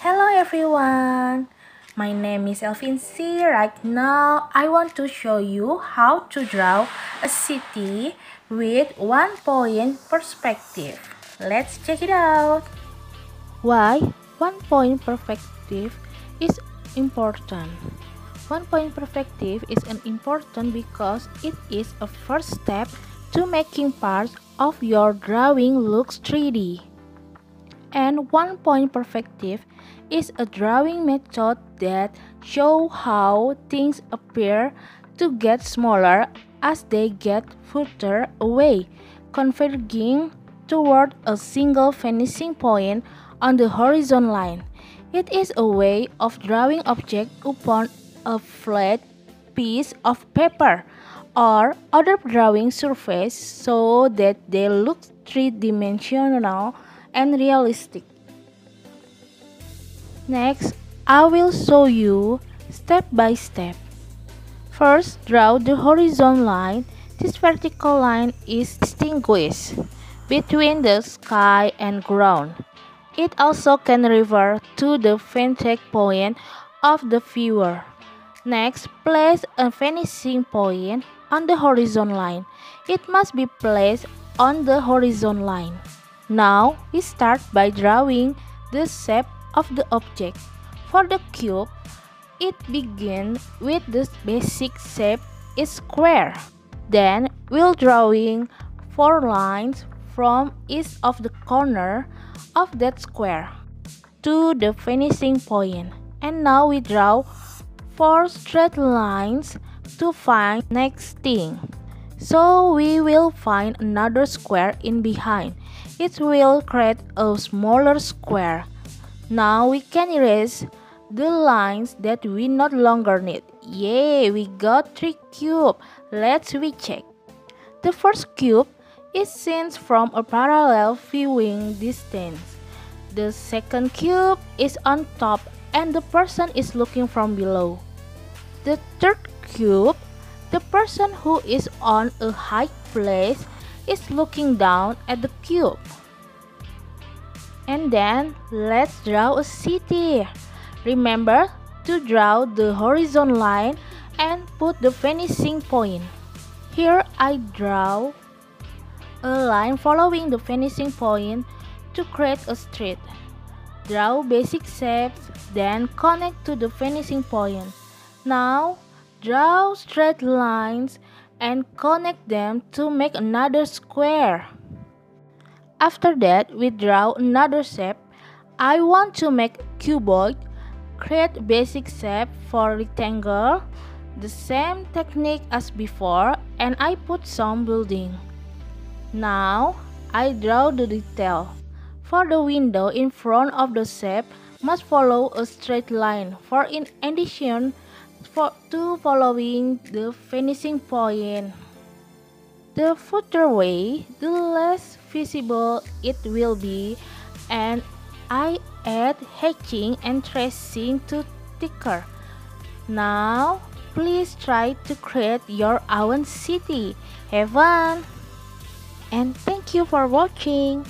Hello everyone, my name is Elvin C. Right now, I want to show you how to draw a city with one-point perspective. Let's check it out. Why one-point perspective is important? One-point perspective is important because it is a first step to making parts of your drawing look 3D. And one-point perspective is a drawing method that shows how things appear to get smaller as they get further away, converging toward a single vanishing point on the horizon line. It is a way of drawing objects upon a flat piece of paper or other drawing surface so that they look three-dimensional and realistic. Next, I will show you step by step. First, draw the horizon line. This vertical line is distinguished between the sky and ground. It also can refer to the vantage point of the viewer. Next, place a vanishing point on the horizon line. It must be placed on the horizon line. Now, we start by drawing the shape of the object. For the cube, it begins with the basic shape is square. Then, we'll drawing 4 lines from each of the corner of that square to the finishing point. And now we draw 4 straight lines to find next thing. So we will find another square in behind. It will create a smaller square. Now we can erase the lines that we no longer need. Yay, we got 3 cubes. Let's recheck. The first cube is seen from a parallel viewing distance. The second cube is on top and the person is looking from below. The third cube, the person who is on a high place is looking down at the cube. And then, let's draw a city. Remember to draw the horizon line and put the vanishing point. Here I draw a line following the vanishing point to create a street. Draw basic shapes, then connect to the vanishing point. Now, draw straight lines and connect them to make another square. After that, we draw another shape. I want to make cuboid. Create basic shape for rectangle. The same technique as before, and I put some building. Now, I draw the detail. For the window in front of the shape must follow a straight line. For in addition to following the finishing point. The further away, the less visible it will be, and I add hatching and tracing to thicker. Now, please try to create your own city. Have fun! And thank you for watching.